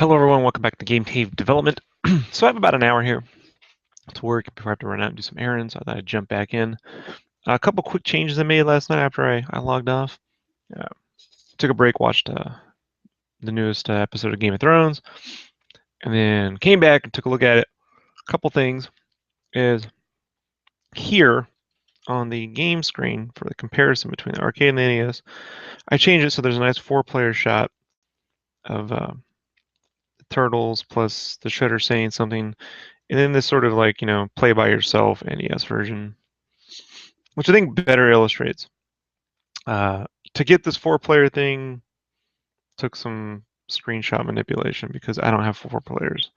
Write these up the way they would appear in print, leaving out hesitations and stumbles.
Hello everyone, welcome back to Game Cave Development. So I have about an hour here to work before I have to run out and do some errands. I thought I'd jump back in. A couple quick changes I made last night after I logged off. Uh, Took a break, watched the newest episode of Game of Thrones, and then came back and took a look at it. A couple things is here on the game screen for the comparison between the arcade and the NES, I changed it so there's a nice 4-player shot of turtles plus the Shredder saying something. And then this sort of like, play by yourself NES version, which I think better illustrates. To get this 4-player thing took some screenshot manipulation because I don't have 4 players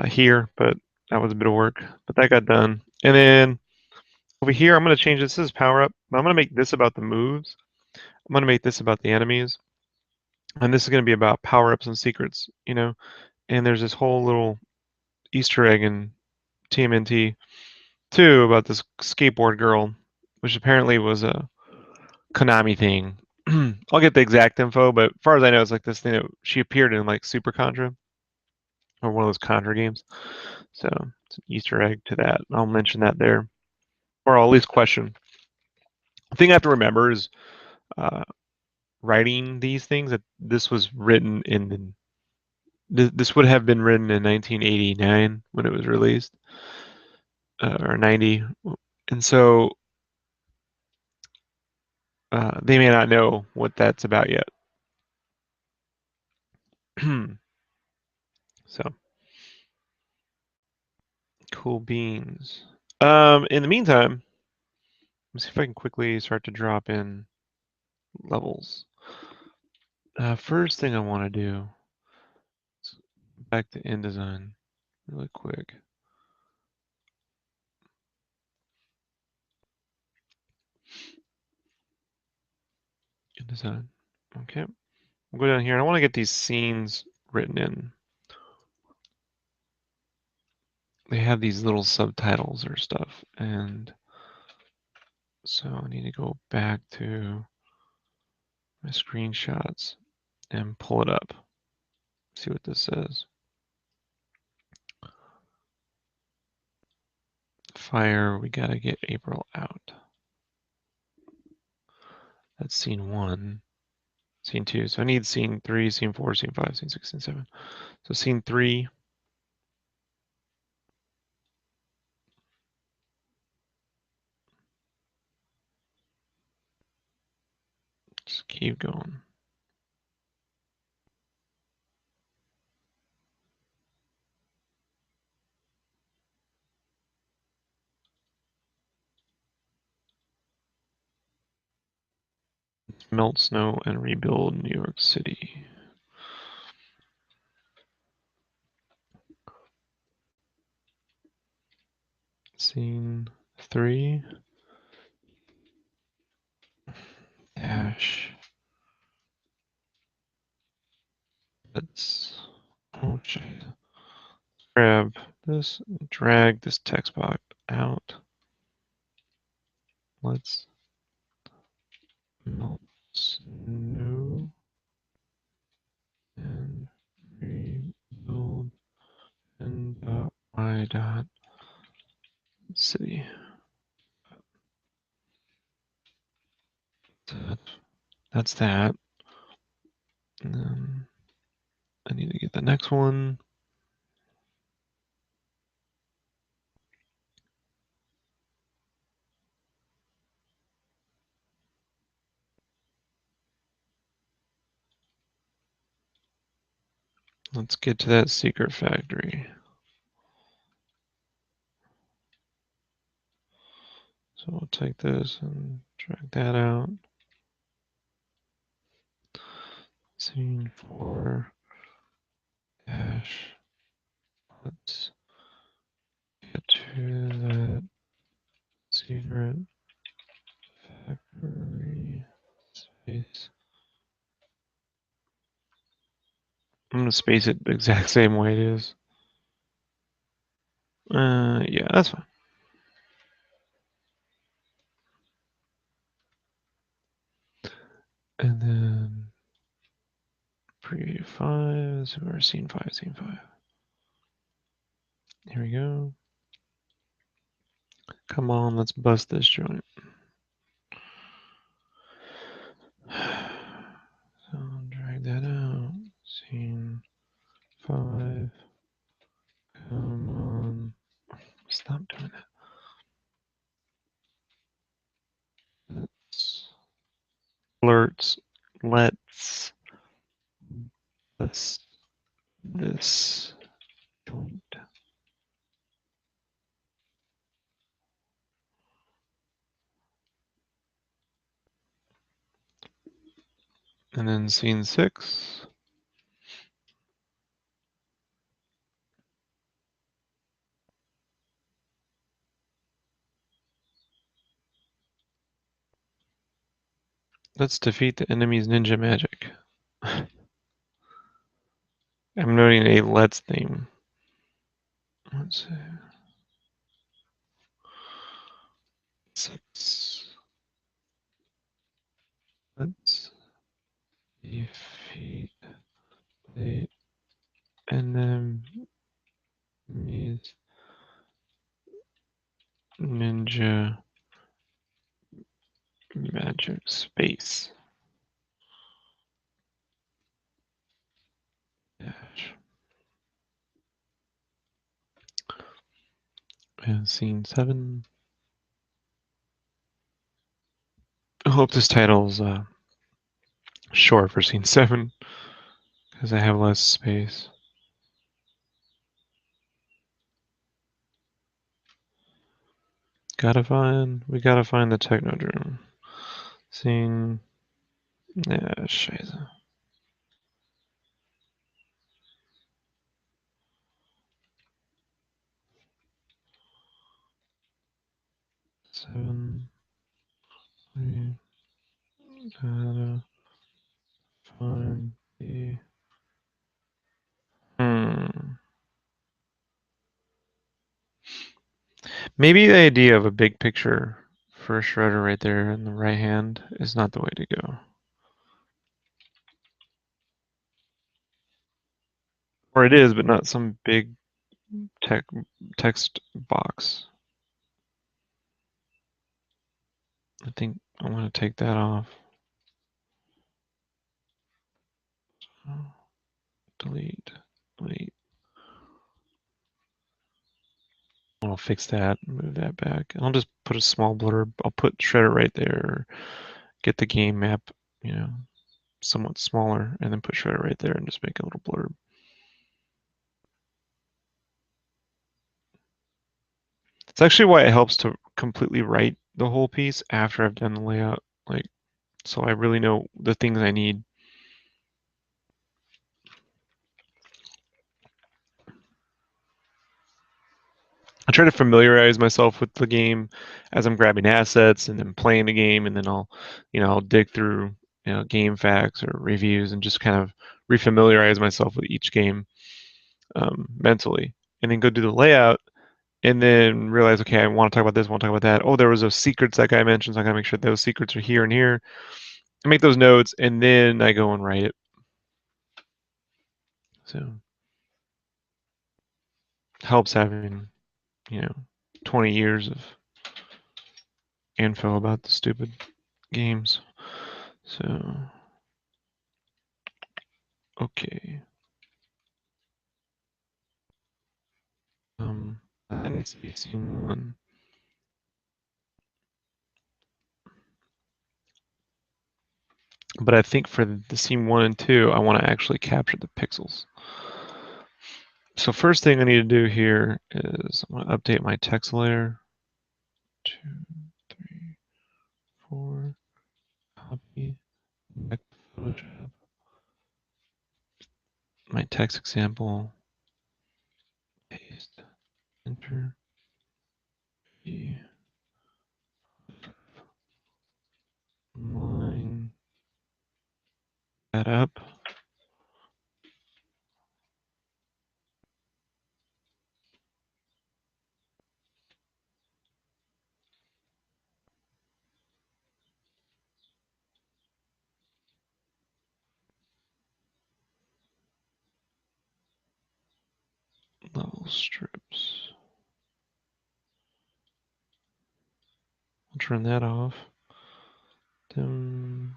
here, but that was a bit of work. But that got done. And then over here, I'm going to change this. This is power up, but I'm going to make this about the moves. I'm going to make this about the enemies. And this is going to be about power ups and secrets, And there's this whole little Easter egg in TMNT too about this skateboard girl, which apparently was a Konami thing. I'll get the exact info, but as far as I know, it's like this thing that she appeared in like Super Contra or one of those Contra games. So it's an Easter egg to that. I'll mention that there, or I'll at least question. The thing I have to remember is writing these things that this was written in. This would have been written in 1989 when it was released, or 90, and so they may not know what that's about yet. So cool beans. In the meantime, let's see if I can quickly start to drop in levels. First thing I want to do is back to InDesign really quick. InDesign. Okay. We'll go down here and I want to get these scenes written in. They have these little subtitles or stuff, and so I need to go back to my screenshots and pull it up. See what this says. Fire, we gotta get April out. That's scene 1. Scene 2. So I need scene 3, scene 4, scene 5, scene 6, scene 7. So scene 3. Just keep going. Melt snow and rebuild New York City. Scene 3. Dash. Let's grab this, drag this text box out. Let's melt snow and rebuild y dot city. That's that. And then I need to get the next one. Let's get to that secret factory. So we'll take this and drag that out. Scene 4 dash. Let's get to that secret factory space. I'm gonna space it the exact same way it is. Yeah, that's fine. And then preview 5. So we're scene 5, scene 5. Here we go. Come on, let's bust this joint. So drag that out. Scene 5. Come on. Stop doing that. Alerts. Let's bust this joint. And then scene 6. Let's defeat the enemy's ninja magic. I'm noting a let's theme. Let's see. 6. Let's defeat the enemy's ninja magic space. Dash. And scene 7. I hope this title's short for scene 7 because I have less space. We gotta find the Technodrome. Scene, yeah, scheiße. 7. We gotta find the. Maybe the idea of a big picture for a shredder right there in the right hand is not the way to go. Or it is, but not some big text box. I think I'm going to take that off. Delete. I'll fix that, move that back. I'll just put a small blurb. I'll put shredder right there, get the game map, somewhat smaller, and then put shredder right there and just make a little blurb. It's actually why it helps to completely write the whole piece after I've done the layout, so I really know the things I need. I try to familiarize myself with the game as I'm grabbing assets and then playing the game, and then I'll dig through game facts or reviews and just kind of refamiliarize myself with each game mentally, and then go do the layout, and then realize, okay, I want to talk about this, I want to talk about that. Oh, there was those secrets that guy mentioned, so I gotta make sure those secrets are here and here. I make those notes, and then I go and write it. So helps having 20 years of info about the stupid games. So, okay. That needs to be scene 1. But I think for the scene 1 and 2, I want to actually capture the pixels. So first thing I need to do here is I'm going to update my text layer. 2, 3, 4. Copy. Back to Photoshop. My text example. Paste. Enter. Line that up. strips. I'll turn that off. Then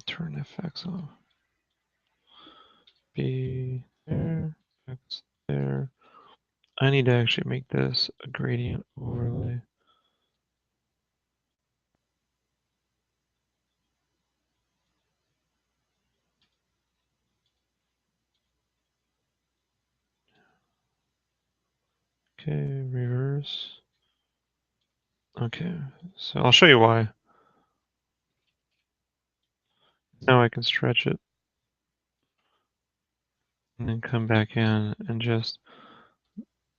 turn FX off. B there, X there. I need to actually make this a gradient overlay. Okay, reverse. Okay, so I'll show you why. Now I can stretch it and then come back in and just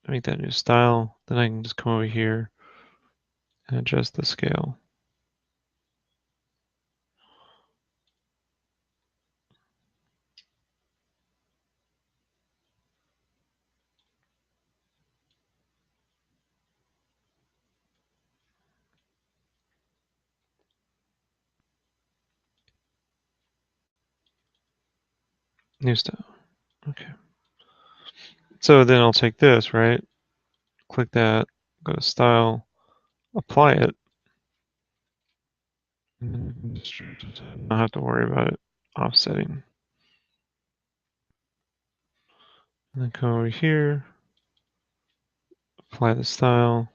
make that new style. Then I can just come over here and adjust the scale. New style. Okay. So then I'll take this, right? Click that, go to style, apply it. And I don't have to worry about it offsetting. And then come over here, apply the style,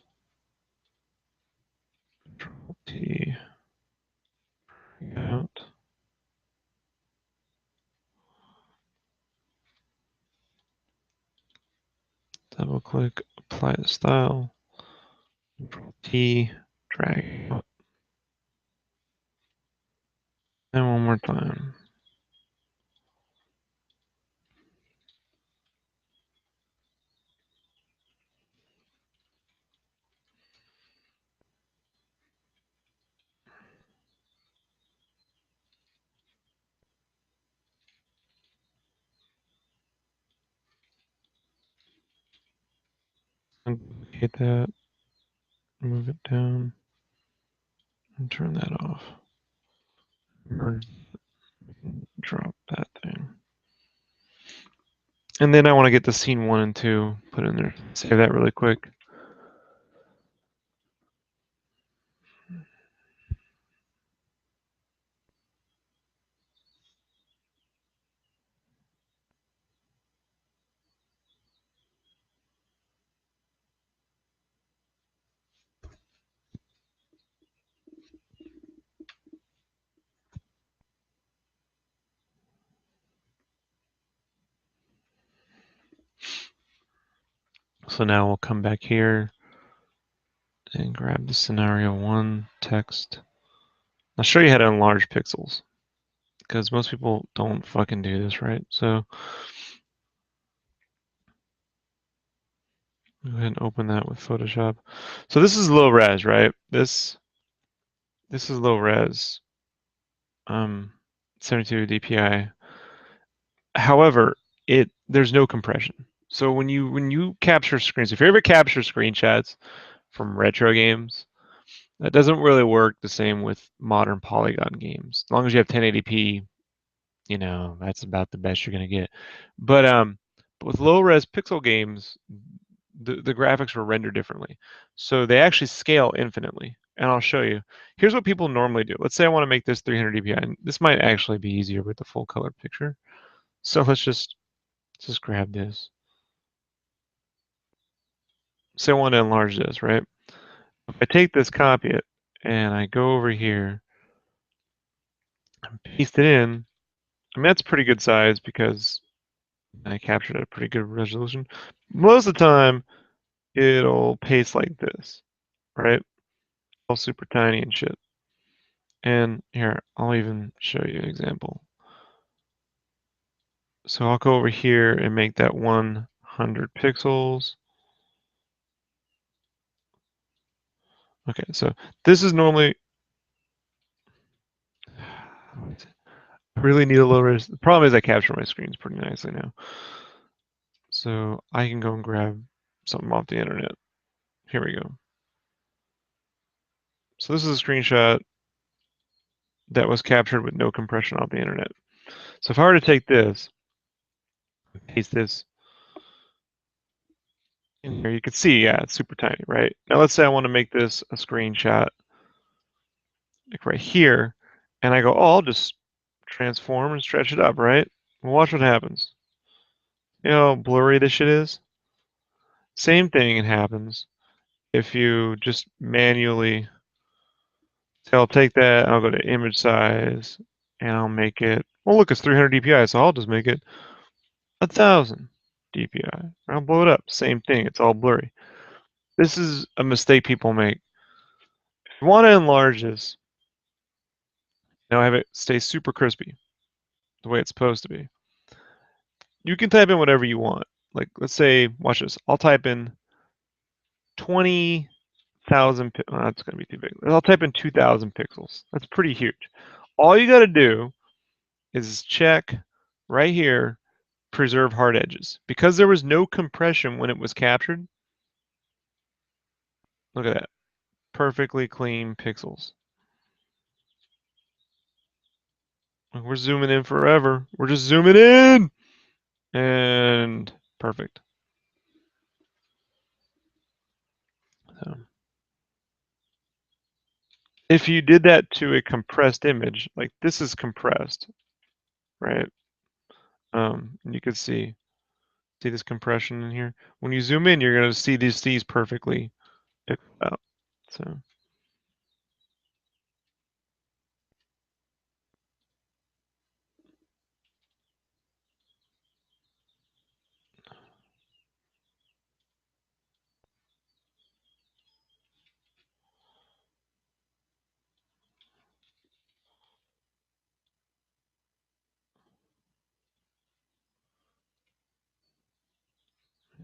Control T, out. Double click, apply the style, Control T, drag out. And one more time. Hit that, move it down, and turn that off. Or drop that thing. And then I want to get the scene 1 and 2 put in there. Save that really quick. So now we'll come back here and grab the scenario 1 text. I'll show you how to enlarge pixels because most people don't fucking do this, right? So go ahead and open that with Photoshop. So this is low res, right? This is low res, 72 DPI. However, there's no compression. So when you capture screens, if you ever capture screenshots from retro games, that doesn't really work the same with modern polygon games. As long as you have 1080p, that's about the best you're gonna get. But with low res pixel games, the graphics were rendered differently. So they actually scale infinitely. And I'll show you. Here's what people normally do. Let's say I want to make this 300 dpi, and this might actually be easier with the full color picture. So let's just grab this. Say I want to enlarge this, right? If I take this, copy it, and I go over here and paste it in, I mean, that's a pretty good size because I captured at a pretty good resolution. Most of the time, it'll paste like this, right? All super tiny and shit. And here, I'll even show you an example. So I'll go over here and make that 100 pixels. Okay, so this is normally, I really need a low res. The problem is I capture my screens pretty nicely now. So I can go and grab something off the internet. Here we go. So this is a screenshot. that was captured with no compression off the internet. So if I were to take this, paste this in here, you can see, yeah, it's super tiny, right? Now let's say I want to make this a screenshot, like right here, and I go, oh, I'll just transform and stretch it up, right? Well, watch what happens. You know how blurry this shit is? Same thing happens if you just manually, so I'll take that, I'll go to image size, and I'll make it, well, look, it's 300 DPI, so I'll just make it 1,000 DPI. I'll blow it up. Same thing, it's all blurry. This is a mistake people make. If you want to enlarge this, now have it stay super crispy, the way it's supposed to be. You can type in whatever you want. Like, let's say, watch this. I'll type in 20,000. That's going to be too big. I'll type in 2,000 pixels. That's pretty huge. All you got to do is check right here, preserve hard edges. Because there was no compression when it was captured, look at that. Perfectly clean pixels. We're zooming in forever. We're just zooming in. And perfect. So, if you did that to a compressed image, like this is compressed, right? And you could see this compression in here. When you zoom in, you're going to see these perfectly out. So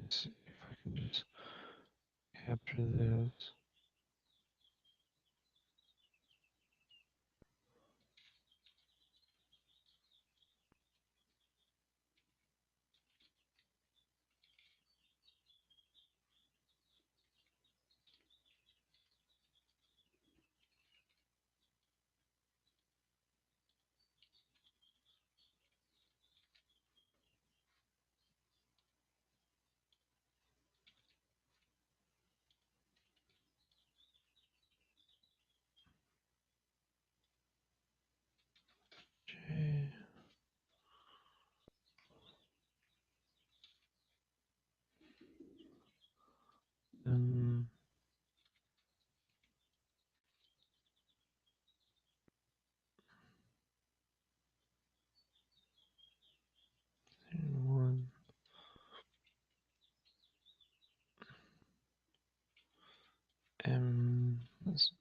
let's see if I can just capture this. Okay. Um, one. Let's,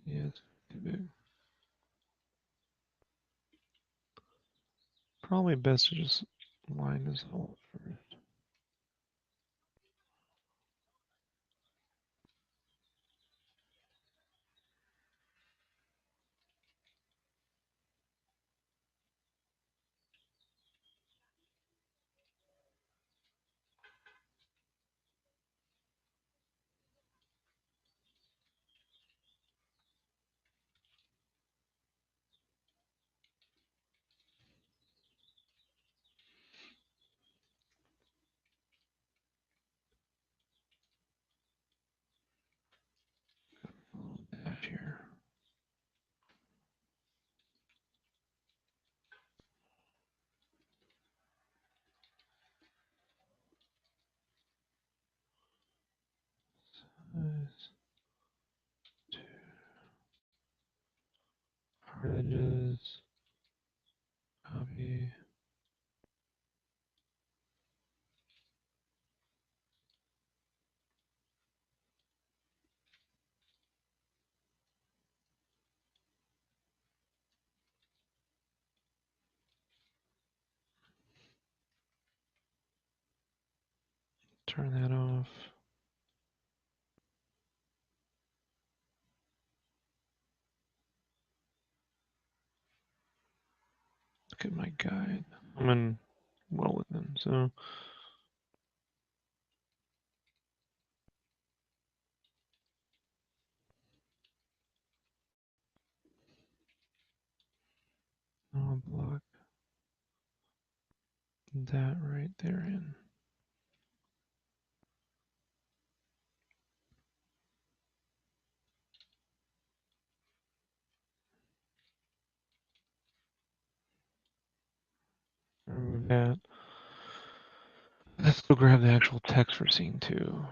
yeah, it's too big. Probably best to just line this whole first. Dash here. Size, two hard edges. Copy. Turn that off. Look at my guide. I'm in well within. So that right there in. Remove that. Let's go grab the actual text for scene 2.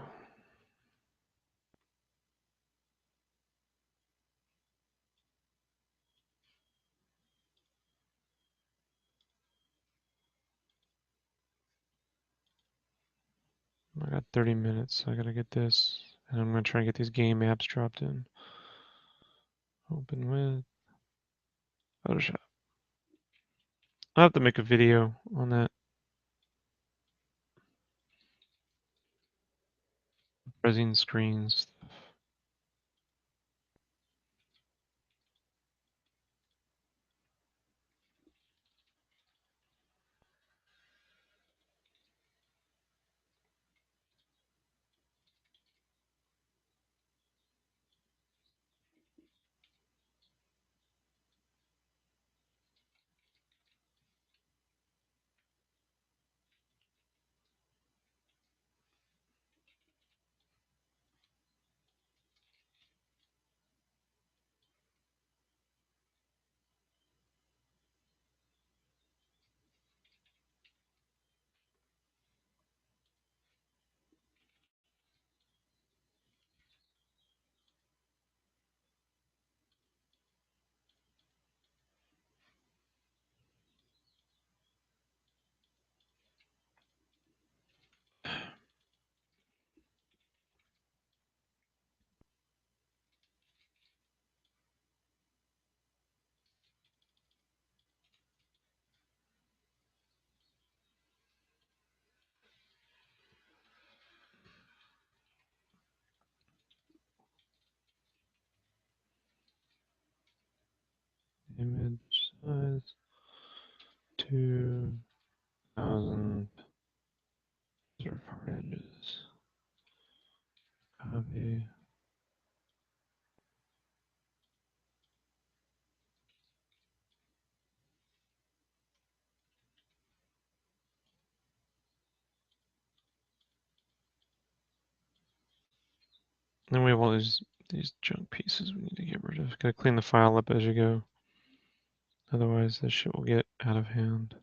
I got 30 minutes, so I gotta get this. And I'm gonna try and get these game apps dropped in. Open with Photoshop. I'll have to make a video on that. Pressing screens. Image size 2000. Reserve hard edges. Copy. Then we have all these junk pieces we need to get rid of. Gotta clean the file up as you go. Otherwise this shit will get out of hand.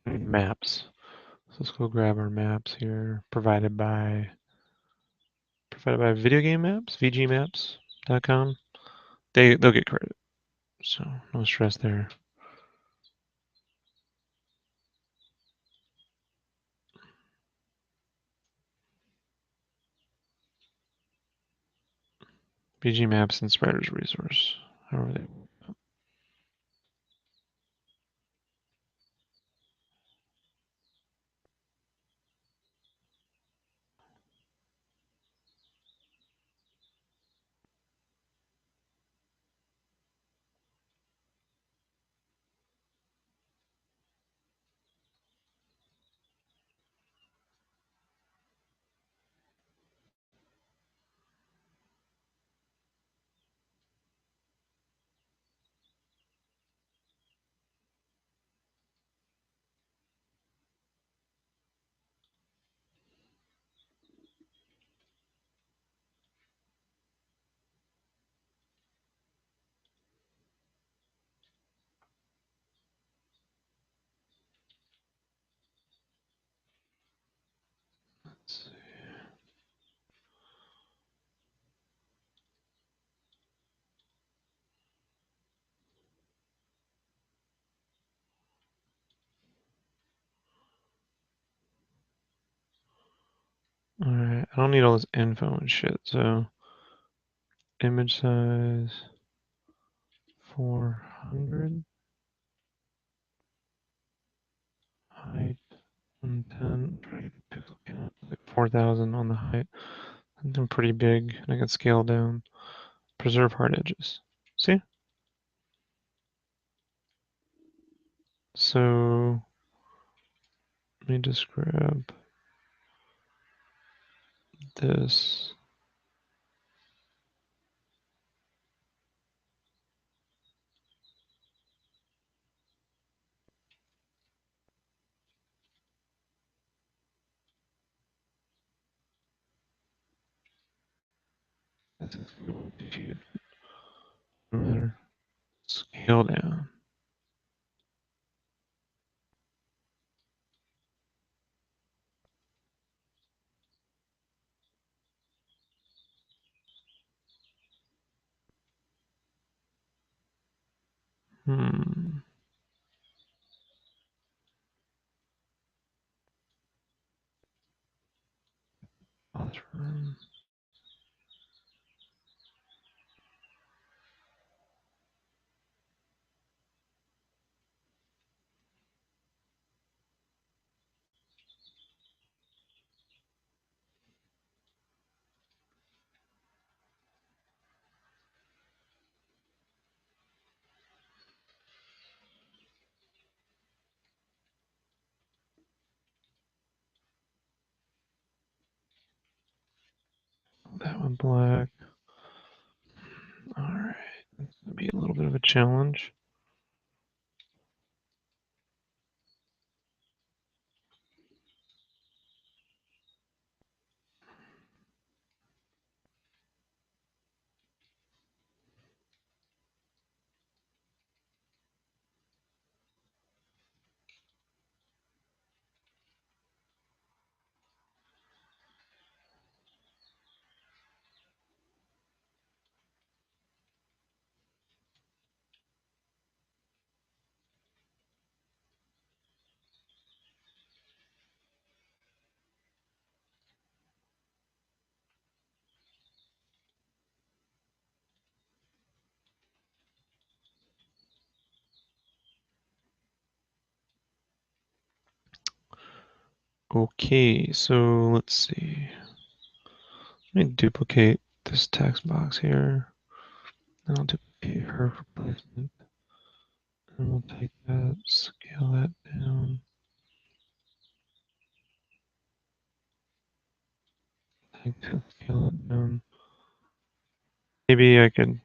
Maps. So let's go grab our maps here, provided by Video Game Maps, vgmaps.com. They'll get credit, so no stress there. VG Maps and Spreader's Resource. However they let's see. Alright, I don't need all this info and shit, so image size 400, height 110, try to get the pixel count, like 4,000 on the height. I'm pretty big, and I can scale down. Preserve hard edges. See? So let me just grab this. Scale down. Hmm. Bathroom. That one black. All right. That's gonna be a little bit of a challenge. Okay, so let's see. Let me duplicate this text box here. And I'll duplicate her for placement. And we'll take that, scale that down. Take that, scale it down. Maybe I could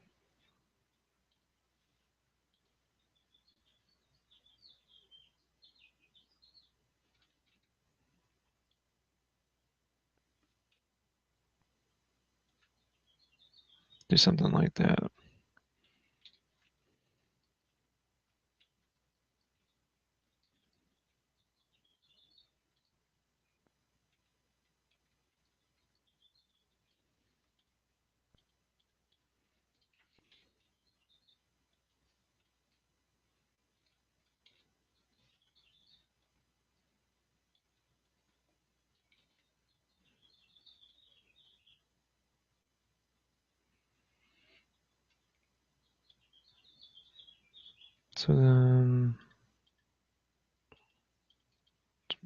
do something like that. So then,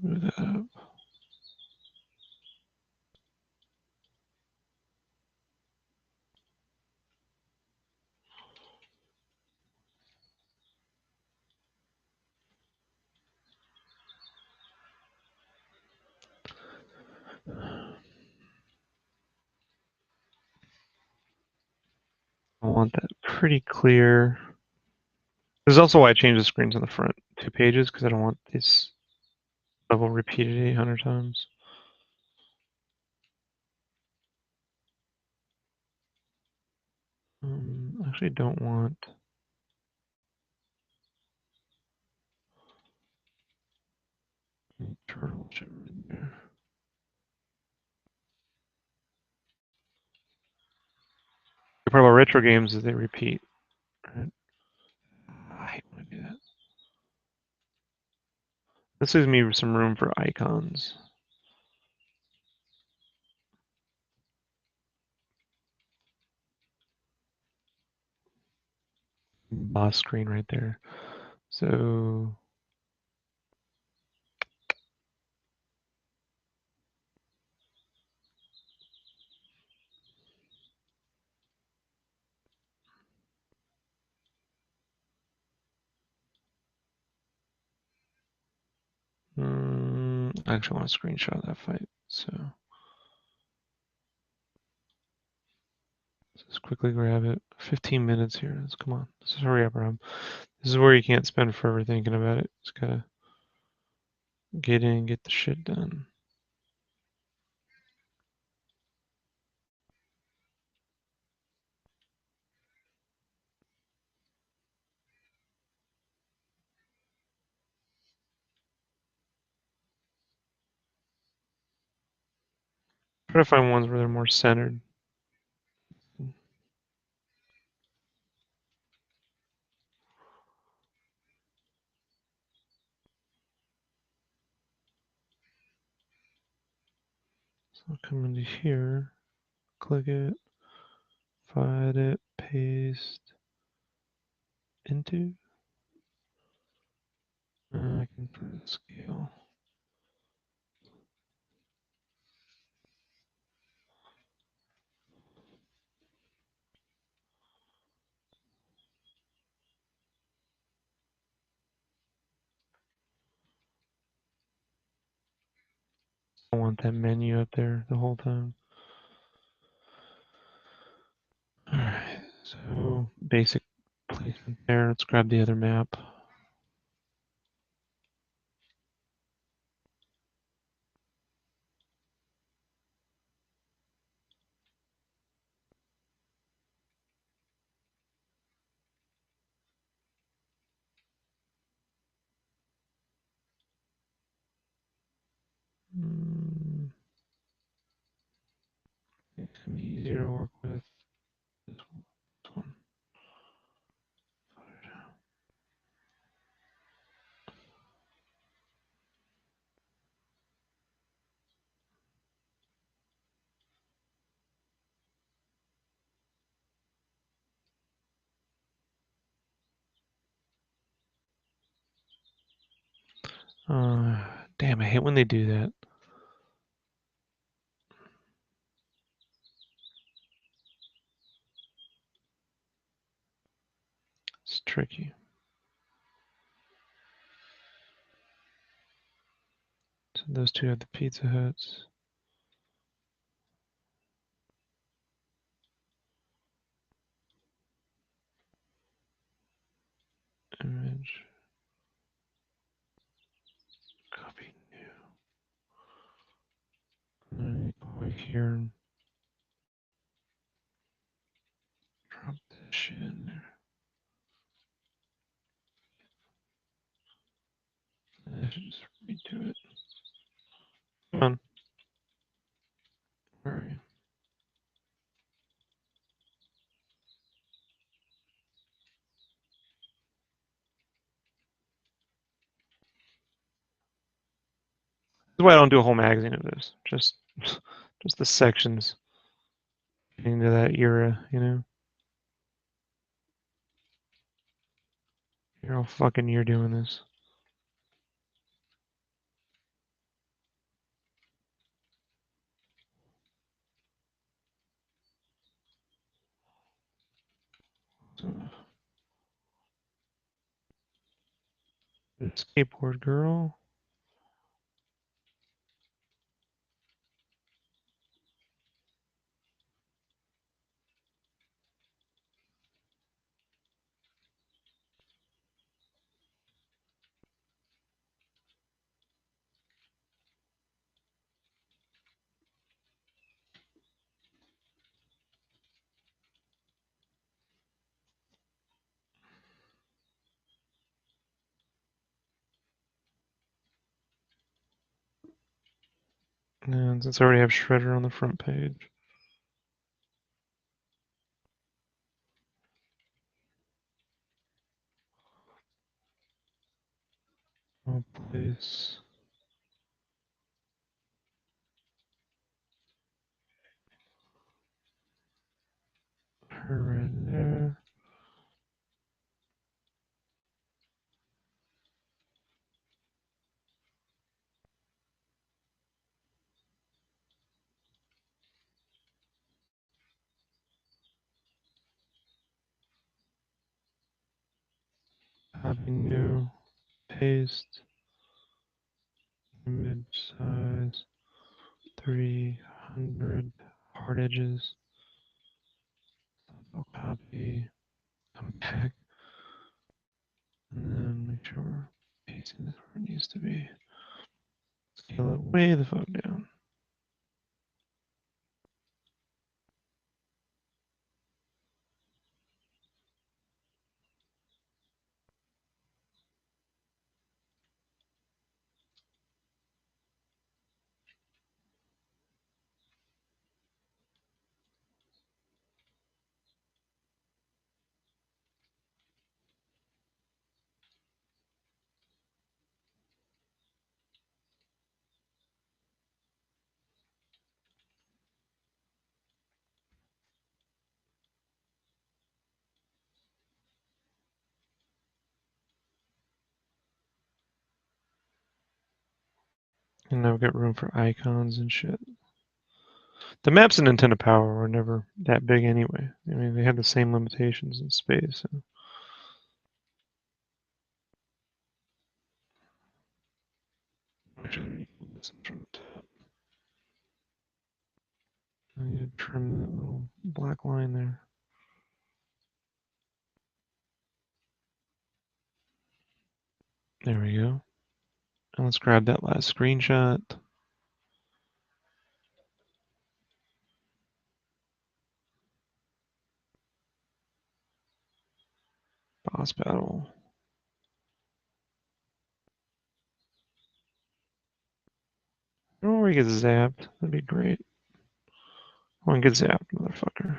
move that up. I want that pretty clear. This is also why I changed the screens on the front 2 pages, because I don't want this level repeated 800 times. I actually don't want turtle shit right there. The part about retro games is they repeat. Right? I hate when I do that. This leaves me some room for icons. Boss screen right there. So I actually want to screenshot that fight, so let's just quickly grab it. 15 minutes here. Let's come on. Let's just hurry up, Rob. This is where you can't spend forever thinking about it. Just gotta get in, get the shit done. Try to find ones where they're more centered. So I'll come into here, click it, find it, paste into. I can put a scale. I want that menu up there the whole time. Alright, so basic placement there. Let's grab the other map. It's gonna be easier to work with this one. Damn, I hate when they do that. It's tricky. So those two have the Pizza Huts. Image. Copy new. And go over here and drop this shit in there. I should just redo it. Come on. Where are you? This is why I don't do a whole magazine of this. Just the sections. Getting to that era, you know? You're all fucking year doing this. So, skateboard girl. And since I already have Shredder on the front page. I'll place her right there. Copy new. Paste. image size 300 hard edges. I'll copy, come back, and then make sure we're pasting this where it needs to be. Scale it way the fuck down. And now we've got room for icons and shit. The maps in Nintendo Power were never that big anyway. I mean, they have the same limitations in space. So. I need to trim that little black line there. There we go. And let's grab that last screenshot. Boss battle. Oh, we get zapped. That'd be great. One get zapped, motherfucker.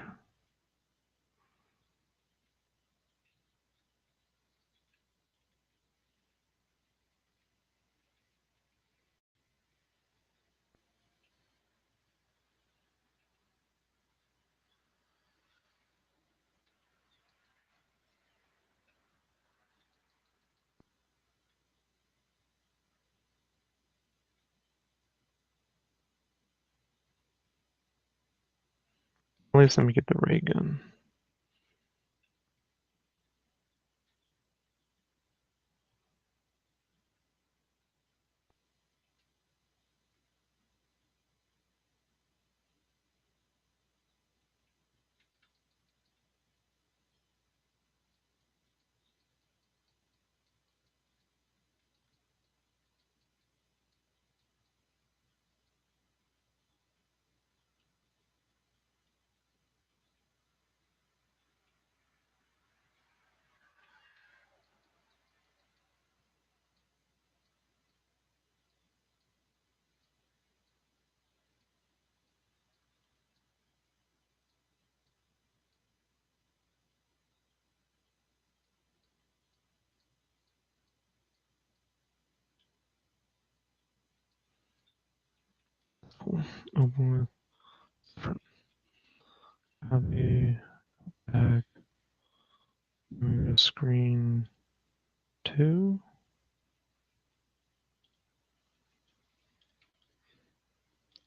At least let me get the ray gun. Cool. Open with different copy, back, screen 2.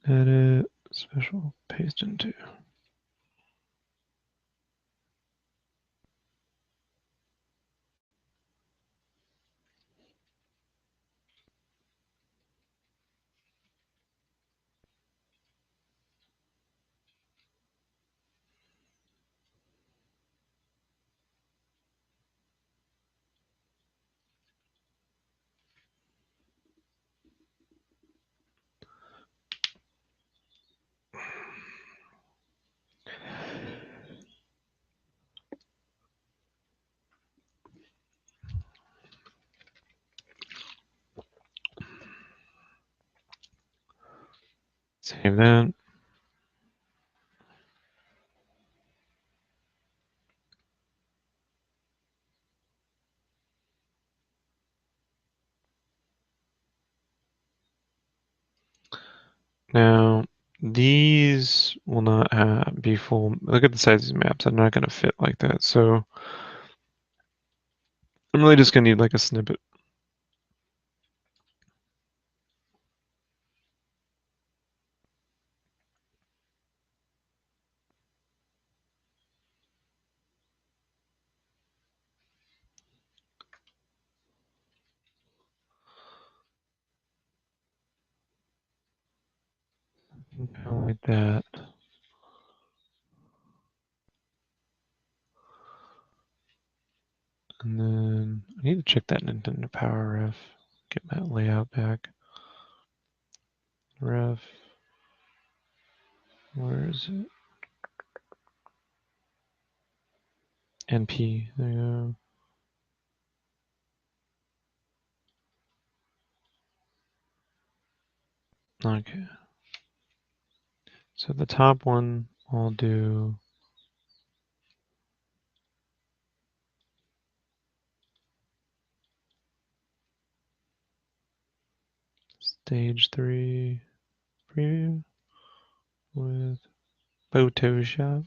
Edit, special, paste into. Save that. Now, these will not be full. Look at the size of these maps. I'm not going to fit like that. So I'm really just going to need like a snippet. Kind of like that. And then I need to check that into Power Ref. Get that layout back. Ref. Where is it? NP. There you go. Okay. So the top one I'll do stage 3 preview with Photoshop.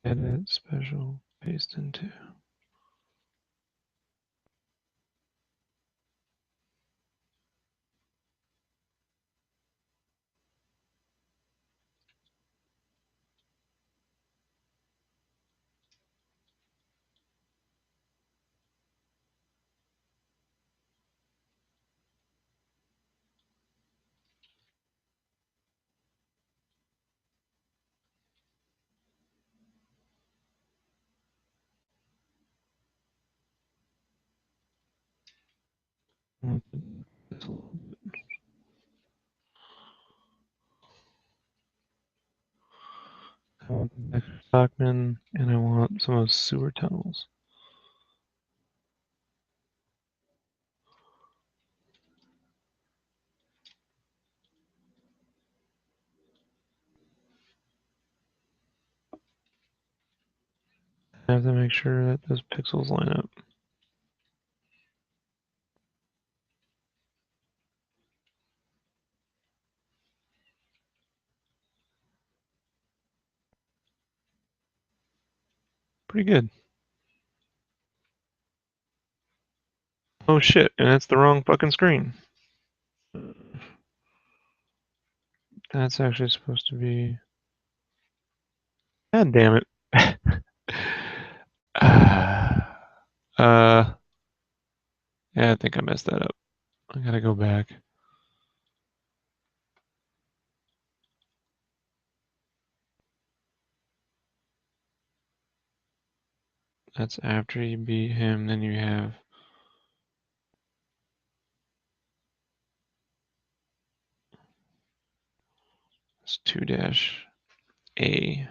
Edit, special, paste into. Stockman, and I want some of sewer tunnels. I have to make sure that those pixels line up. Pretty good. Oh shit, and it's the wrong fucking screen. That's actually supposed to be... God damn it. Yeah, I think I messed that up. I gotta go back. That's after you beat him, then you have... It's 2-A.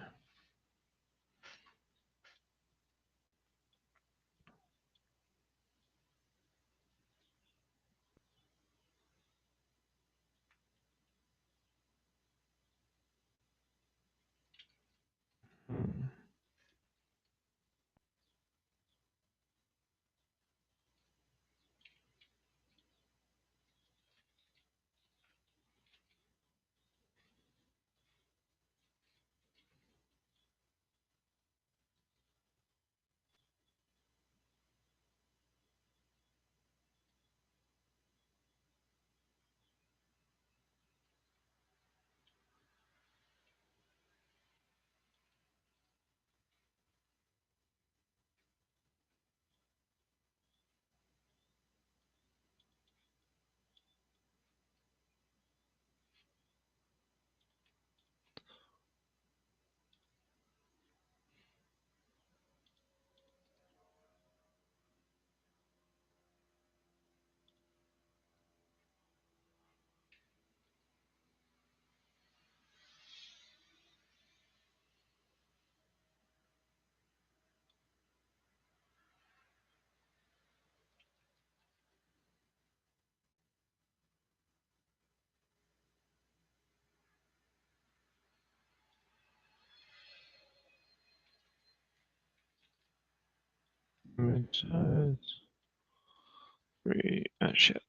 Shit.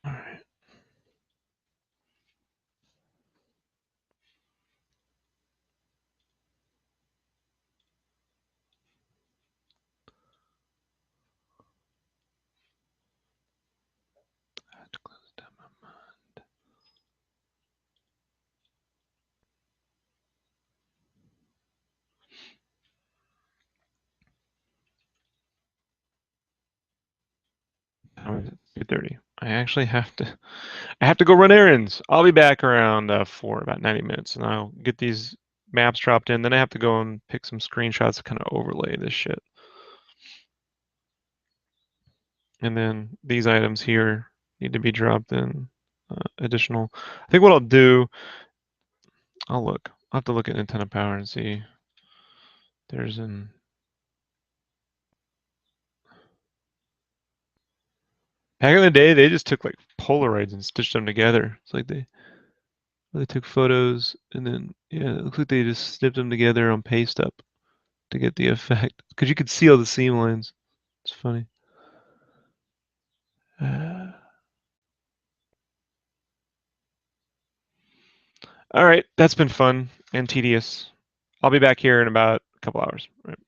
All right. I have to close down my mind. How is it? 2:30. I have to go run errands. I'll be back around for about 90 minutes, and I'll get these maps dropped in. Then I have to go and pick some screenshots to kind of overlay this shit. And then these items here need to be dropped in additional. I think what I'll do, I'll have to look at Nintendo Power and see. There's an. Back in the day, they just took like Polaroids and stitched them together. It's like they took photos and then yeah, it looks like they just snipped them together on paste up to get the effect because you could see all the seam lines. It's funny. All right, that's been fun and tedious. I'll be back here in about a couple hours. Right.